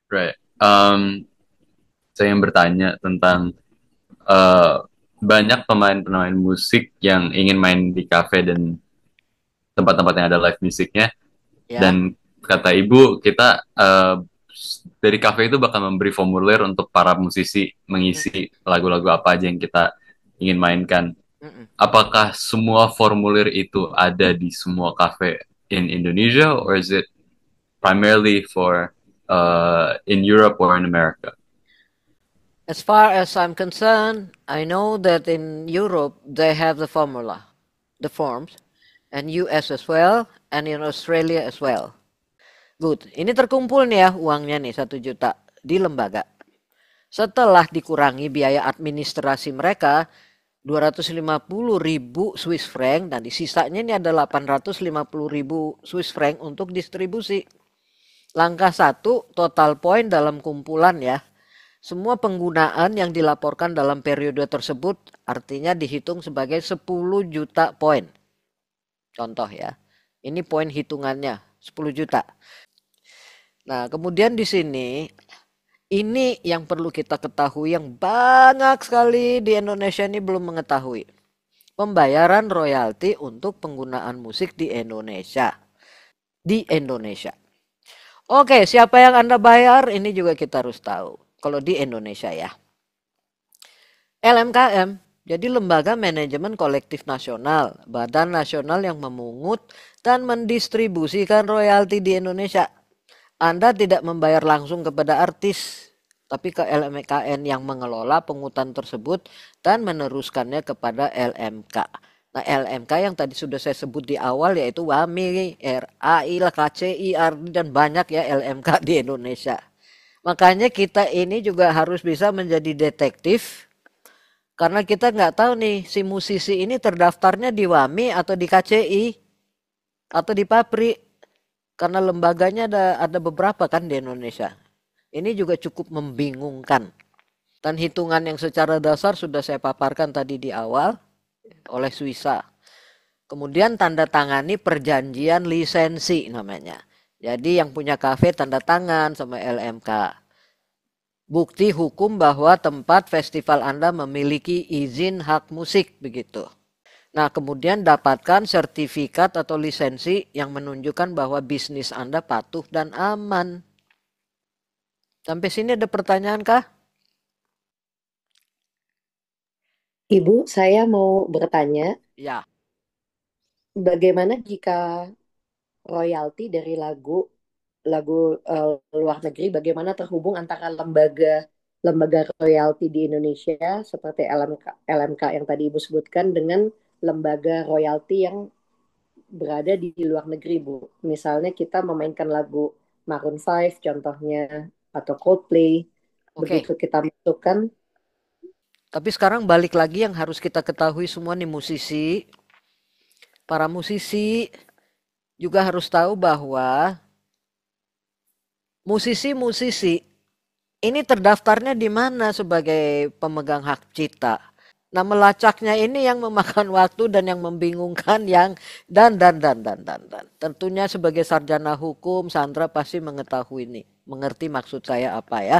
Right. Saya yang bertanya tentang uh, banyak pemain-pemain musik yang ingin main di kafe dan tempat-tempat yang ada live musiknya. Ya. Dan kata ibu, kita dari kafe itu bakal memberi formulir untuk para musisi mengisi lagu-lagu apa aja yang kita ingin mainkan. Mm-mm. Apakah semua formulir itu ada di semua kafe in Indonesia, or is it primarily for in Europe or in America? As far as I'm concerned, I know that in Europe they have the formula, the forms, and US as well, and in Australia as well. Good. Ini terkumpul nih ya uangnya nih 1 juta di lembaga. Setelah dikurangi biaya administrasi mereka 250.000 Swiss franc dan di sisanya ini ada 850.000 Swiss franc untuk distribusi. Langkah satu, total poin dalam kumpulan ya. Semua penggunaan yang dilaporkan dalam periode tersebut artinya dihitung sebagai 10 juta poin. Contoh ya. Ini poin hitungannya 10 juta. Nah, kemudian di sini ini yang perlu kita ketahui yang banyak sekali di Indonesia ini belum mengetahui. Pembayaran royalti untuk penggunaan musik di Indonesia. Di Indonesia. Oke, siapa yang Anda bayar? Ini juga kita harus tahu. Kalau di Indonesia ya. LMKM, jadi Lembaga Manajemen Kolektif Nasional, badan nasional yang memungut dan mendistribusikan royalti di Indonesia. Anda tidak membayar langsung kepada artis, tapi ke LMKN yang mengelola pungutan tersebut dan meneruskannya kepada LMK. Nah, LMK yang tadi sudah saya sebut di awal yaitu WAMI, RAI, KCI, ARDI, dan banyak ya LMK di Indonesia. Makanya kita ini juga harus bisa menjadi detektif karena kita nggak tahu nih si musisi ini terdaftarnya di WAMI atau di KCI atau di pabrik. Karena lembaganya ada beberapa kan di Indonesia. Ini juga cukup membingungkan. Dan hitungan yang secara dasar sudah saya paparkan tadi di awal oleh Swisa. Kemudian tanda tangani perjanjian lisensi namanya. Jadi yang punya kafe tanda tangan sama LMK. Bukti hukum bahwa tempat festival Anda memiliki izin hak musik begitu. Nah, kemudian dapatkan sertifikat atau lisensi yang menunjukkan bahwa bisnis Anda patuh dan aman. Sampai sini ada pertanyaan kah? Ibu, saya mau bertanya, Ya, bagaimana jika royalti dari lagu luar negeri, bagaimana terhubung antara lembaga lembaga royalti di Indonesia seperti LMK yang tadi Ibu sebutkan dengan lembaga royalti yang berada di luar negeri, Bu. Misalnya kita memainkan lagu Maroon 5 contohnya atau Coldplay, oke. begitu kita masukkan. Tapi sekarang balik lagi yang harus kita ketahui semua nih musisi. Para musisi juga harus tahu bahwa musisi-musisi ini terdaftarnya di mana sebagai pemegang hak cipta. Nah, melacaknya ini yang memakan waktu dan yang membingungkan yang dan. Tentunya sebagai sarjana hukum, Sandra pasti mengetahui ini, mengerti maksud saya apa ya.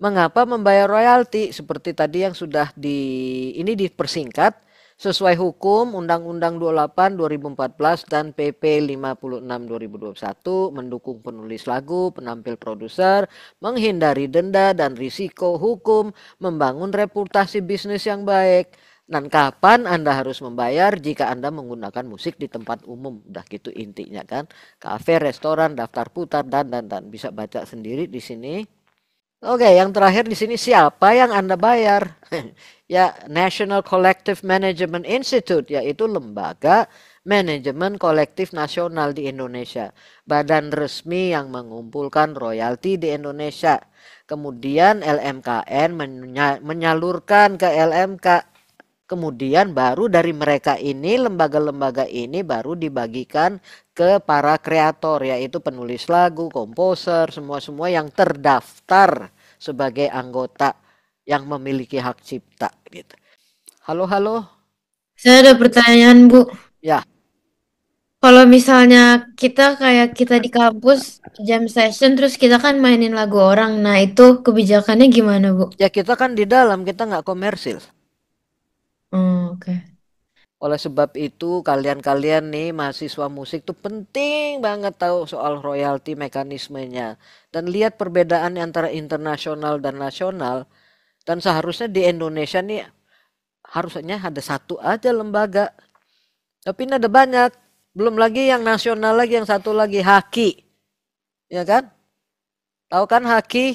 Mengapa membayar royalti seperti tadi yang sudah ini dipersingkat sesuai hukum Undang-Undang 28 2014 dan PP 56 2021 mendukung penulis lagu, penampil produser, menghindari denda dan risiko hukum, membangun reputasi bisnis yang baik. Dan kapan Anda harus membayar jika Anda menggunakan musik di tempat umum? Udah gitu intinya kan. Kafe, restoran, daftar putar dan bisa baca sendiri di sini. Oke, yang terakhir di sini siapa yang Anda bayar? Ya, National Collective Management Institute, yaitu lembaga manajemen kolektif nasional di Indonesia. Badan resmi yang mengumpulkan royalti di Indonesia. Kemudian LMKN menyalurkan ke LMK. Kemudian baru dari mereka ini, lembaga-lembaga ini baru dibagikan ke para kreator, yaitu penulis lagu, komposer, semua-semua yang terdaftar sebagai anggota yang memiliki hak cipta. Gitu. Halo, halo. Saya ada pertanyaan, Bu. Ya, Kalau misalnya kita kayak kita di kampus jam session terus kita kan mainin lagu orang. Nah, itu kebijakannya gimana, Bu? Ya kita kan di dalam, kita nggak komersil. Oh, oke. Oleh sebab itu kalian-kalian nih mahasiswa musik tuh penting banget tahu soal royalti mekanismenya. Dan lihat perbedaan antara internasional dan nasional. Dan seharusnya di Indonesia nih harusnya ada satu aja lembaga. Tapi ini ada banyak. Belum lagi yang nasional lagi, yang satu lagi Haki. Ya kan? Tahu kan Haki?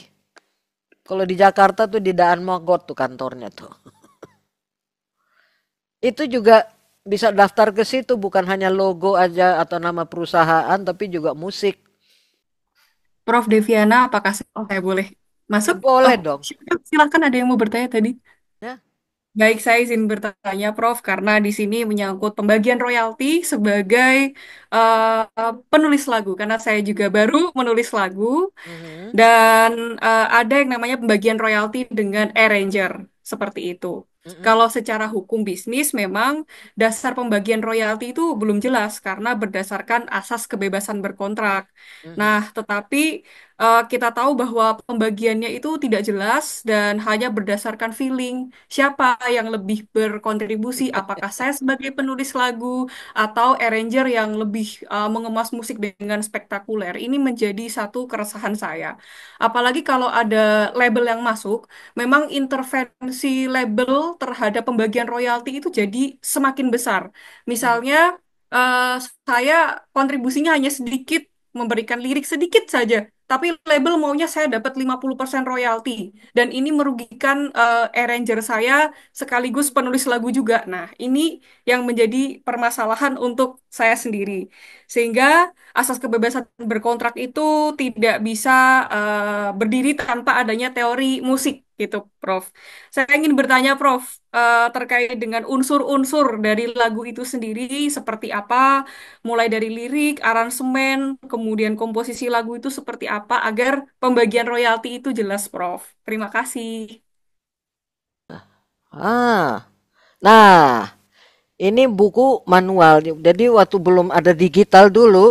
Kalau di Jakarta tuh di Daan Mogot tuh kantornya tuh. Itu juga bisa daftar ke situ, bukan hanya logo aja atau nama perusahaan, tapi juga musik. Prof. Deviana, apakah saya boleh Ya masuk? boleh Oh, dong. silakan, ada yang mau bertanya tadi. Ya. Baik, saya izin bertanya, Prof, karena di sini menyangkut pembagian royalti sebagai penulis lagu, karena saya juga baru menulis lagu, Mhm, dan ada yang namanya pembagian royalti dengan arranger, seperti itu. mhm, Kalau secara hukum bisnis, memang dasar pembagian royalti itu belum jelas karena berdasarkan asas kebebasan berkontrak. mhm. Nah, tetapi kita tahu bahwa pembagiannya itu tidak jelas dan hanya berdasarkan feeling. Siapa yang lebih berkontribusi? Apakah saya sebagai penulis lagu atau arranger yang lebih mengemas musik dengan spektakuler? Ini menjadi satu keresahan saya. Apalagi kalau ada label yang masuk, memang intervensi label terhadap pembagian royalti itu jadi semakin besar. Mhm. Misalnya, eh, saya kontribusinya hanya sedikit, memberikan lirik sedikit saja, tapi label maunya saya dapat 50% royalti. Dan ini merugikan arranger saya sekaligus penulis lagu juga. Nah, ini yang menjadi permasalahan untuk saya sendiri. Sehingga asas kebebasan berkontrak itu tidak bisa berdiri tanpa adanya teori musik gitu, Prof. Saya ingin bertanya, Prof, terkait dengan unsur-unsur dari lagu itu sendiri seperti apa, mulai dari lirik, aransemen, kemudian komposisi lagu itu seperti apa agar pembagian royalti itu jelas, Prof. Terima kasih. Ah, nah ini buku manual. Jadi waktu belum ada digital dulu,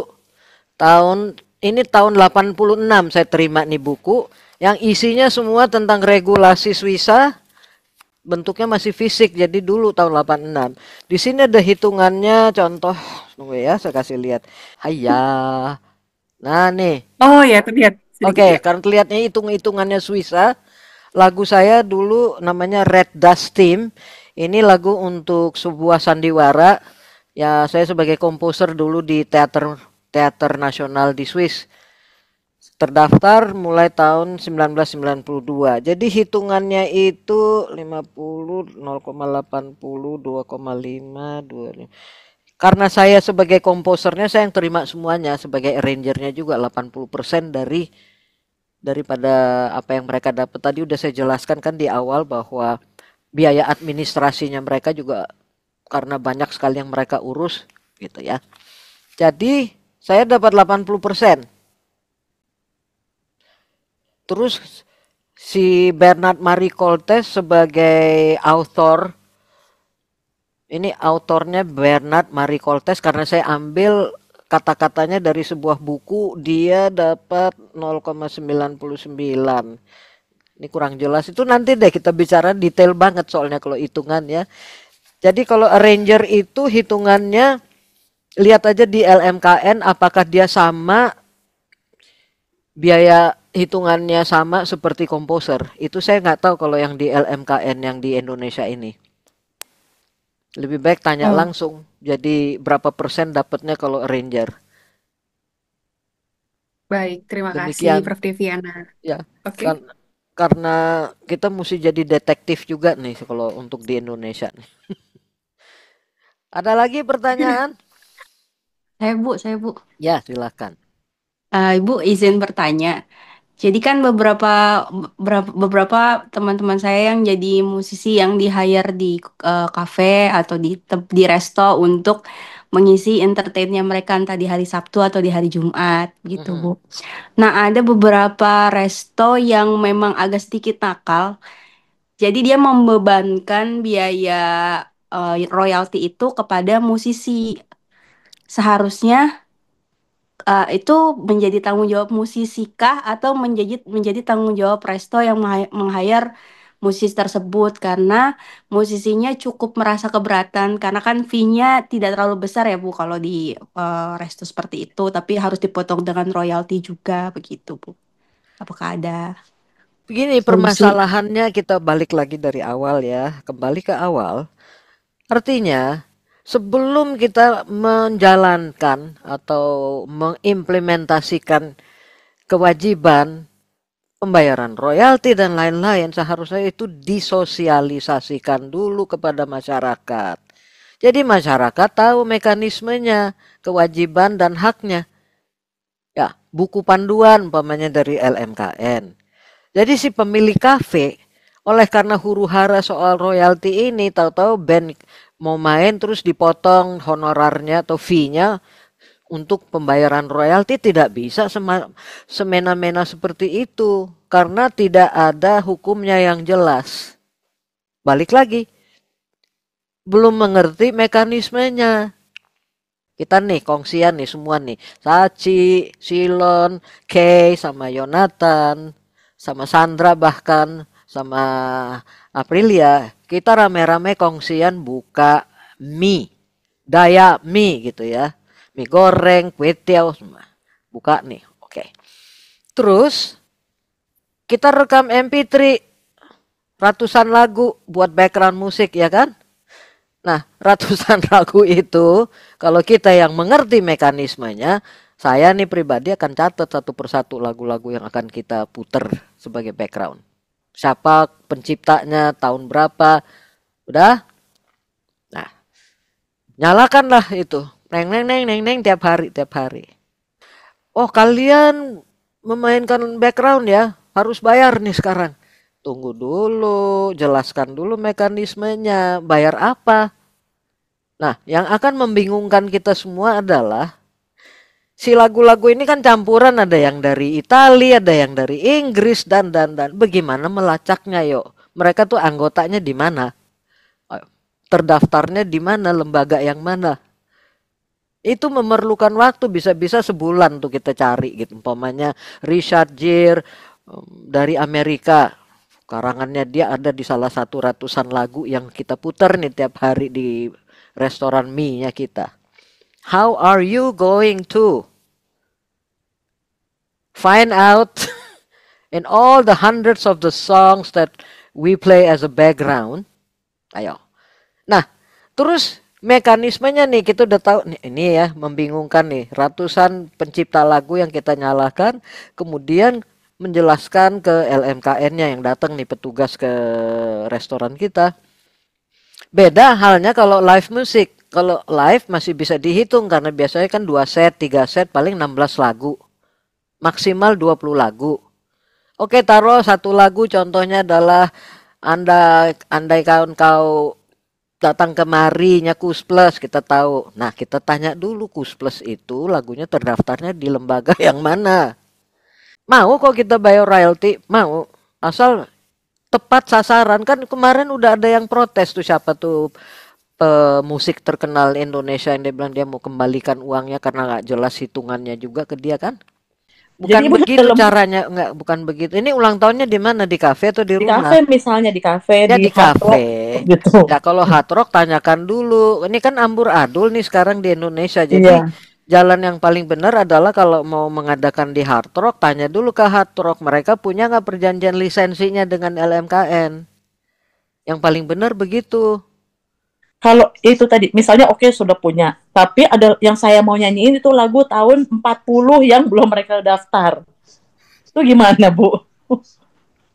ini tahun 86 saya terima nih buku yang isinya semua tentang regulasi Swissa, bentuknya masih fisik. Jadi dulu tahun 86. Di sini ada hitungannya, contoh tunggu ya, saya kasih lihat. Hayya. Nah, nih. Oh ya, terlihat sedikit Oke, ya. karena kelihatannya hitung-hitungannya Swissa. Lagu saya dulu namanya Red Dust Team. Ini lagu untuk sebuah sandiwara. Ya, saya sebagai komposer dulu di teater teater nasional di Swiss. Terdaftar mulai tahun 1992. Jadi hitungannya itu 50, 0,80, 2,5, 25. Karena saya sebagai komposernya saya yang terima semuanya, sebagai arrangernya juga 80% daripada apa yang mereka dapat. Tadi udah saya jelaskan kan di awal bahwa biaya administrasinya mereka juga karena banyak sekali yang mereka urus gitu ya. Jadi saya dapat 80%. Terus si Bernard Marie Coltes sebagai author, ini autornya Bernard Marie Coltes karena saya ambil kata-katanya dari sebuah buku, dia dapat 0,99. Ini kurang jelas, itu nanti deh kita bicara detail banget soalnya kalau hitungan ya. Jadi kalau arranger itu hitungannya lihat aja di LMKN apakah dia sama, biaya hitungannya sama seperti komposer. Itu saya nggak tahu kalau yang di LMKN yang di Indonesia ini. Lebih baik tanya Oh, langsung. Jadi berapa persen dapatnya kalau arranger. baik. Terima kasih, Demikian Prof. Deviana. ya. Oke. Kan karena kita mesti jadi detektif juga nih kalau untuk di Indonesia nih. Ada lagi pertanyaan? Saya Bu. Ya, silakan. Ibu izin bertanya. Jadi kan beberapa teman-teman saya yang jadi musisi yang di hire di kafe atau di resto untuk mengisi entertainnya mereka entah di hari Sabtu atau di hari Jumat gitu, Bu. Mhm. Nah, ada beberapa resto yang memang agak sedikit nakal. Jadi dia membebankan biaya royalti itu kepada musisi. seharusnya itu menjadi tanggung jawab musisi kah atau menjadi tanggung jawab resto yang meng-hire musisi tersebut karena musisinya cukup merasa keberatan karena kan fee-nya tidak terlalu besar ya Bu kalau di resto seperti itu, tapi harus dipotong dengan royalti juga begitu Bu. Apakah ada Begini solusi? permasalahannya, kita balik lagi dari awal ya, kembali ke awal. Artinya, sebelum kita menjalankan atau mengimplementasikan kewajiban pembayaran royalti dan lain-lain, seharusnya itu disosialisasikan dulu kepada masyarakat. Jadi masyarakat tahu mekanismenya, kewajiban dan haknya. Ya, buku panduan umpamanya dari LMKN. Jadi si pemilik kafe, oleh karena huru-hara soal royalti ini, tahu-tahu band mau main terus dipotong honorarnya atau fee-nya untuk pembayaran royalti, tidak bisa semena-mena seperti itu karena tidak ada hukumnya yang jelas. Balik lagi, belum mengerti mekanismenya. Kita nih kongsian nih semua nih, Sachi, Silon, Kay, sama Yonatan, sama Sandra bahkan, sama Aprilia. Kita rame-rame kongsian buka mie, daya mie gitu ya. Mie goreng, kue tiaw, semua. Buka nih, oke. Terus kita rekam MP3 ratusan lagu buat background musik ya kan? Nah, ratusan lagu itu kalau kita yang mengerti mekanismenya, saya nih pribadi akan catat satu persatu lagu-lagu yang akan kita puter sebagai background. Siapa penciptanya, tahun berapa, udah? Nah, nyalakanlah itu. Neng neng neng neng neng tiap hari. Oh, kalian memainkan background ya, harus bayar nih sekarang. Tunggu dulu, jelaskan dulu mekanismenya, bayar apa? Nah, yang akan membingungkan kita semua adalah si lagu-lagu ini kan campuran, ada yang dari Italia, ada yang dari Inggris dan bagaimana melacaknya yuk? Mereka tuh anggotanya di mana? Terdaftarnya di mana? Lembaga yang mana? Itu memerlukan waktu, bisa-bisa sebulan tuh kita cari gitu. Umpamanya Richard Gere dari Amerika, karangannya dia ada di salah satu ratusan lagu yang kita putar nih tiap hari di restoran mie-nya kita. How are you going to find out in all the hundreds of the songs that we play as a background? Ayo. Nah, terus mekanismenya nih kita udah tahu nih, ini ya membingungkan nih, ratusan pencipta lagu yang kita nyalakan, kemudian menjelaskan ke LMKN-nya yang datang nih petugas ke restoran kita. Beda halnya kalau live musik. Kalau live masih bisa dihitung karena biasanya kan 2 set, 3 set paling 16 lagu. Maksimal 20 lagu. Oke, taruh satu lagu contohnya adalah andai kau datang kemari Kus Plus, kita tahu. Nah, kita tanya dulu Kus Plus itu lagunya terdaftarnya di lembaga yang mana. Mau kok kita bayar royalti? Mau. Asal tepat sasaran. Kan kemarin udah ada yang protes tuh, siapa tuh pemusik terkenal Indonesia yang dia bilang dia mau kembalikan uangnya karena nggak jelas hitungannya juga ke dia kan. Bukan Jadi Ibu begitu dalam caranya, nggak, bukan begitu. Ini ulang tahunnya di mana? Di kafe atau di di rumah? kafe misalnya di kafe Ya di di Hard Rock kafe. gitu. Ya kalau hard rock tanyakan dulu. Ini kan ambur adul nih sekarang di Indonesia. Jadi Iya. jalan yang paling benar adalah kalau mau mengadakan di hard rock, tanya dulu ke hard rock. Mereka punya nggak perjanjian lisensinya dengan LMKN? Yang paling benar begitu. Kalau itu tadi misalnya oke sudah punya, tapi ada yang saya mau nyanyiin itu lagu tahun 40 yang belum mereka daftar. Itu gimana, Bu?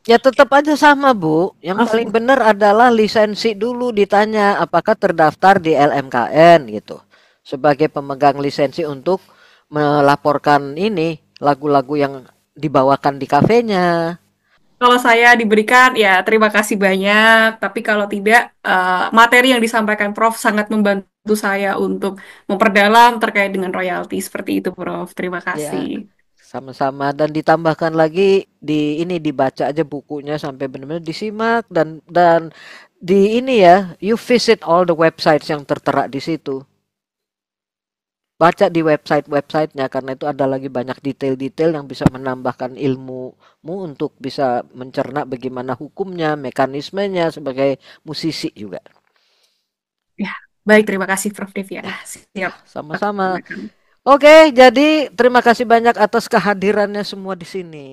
Ya tetap aja sama Bu. Yang paling benar adalah lisensi dulu, ditanya apakah terdaftar di LMKN gitu. Sebagai pemegang lisensi untuk melaporkan ini lagu-lagu yang dibawakan di kafenya. Kalau saya diberikan, ya terima kasih banyak. Tapi kalau tidak, materi yang disampaikan Prof sangat membantu saya untuk memperdalam terkait dengan royalti. Seperti itu, Prof. Terima Ya, kasih. sama-sama, dan ditambahkan lagi di ini, dibaca aja bukunya sampai benar-benar disimak dan di ini ya, you visit all the websites yang tertera di situ. baca di website-websitenya, karena itu ada lagi banyak detail-detail yang bisa menambahkan ilmumu untuk bisa mencerna bagaimana hukumnya, mekanismenya sebagai musisi juga. Ya, baik, terima kasih Prof. Div ya. Siap. Sama-sama. Oke, jadi terima kasih banyak atas kehadirannya semua di sini.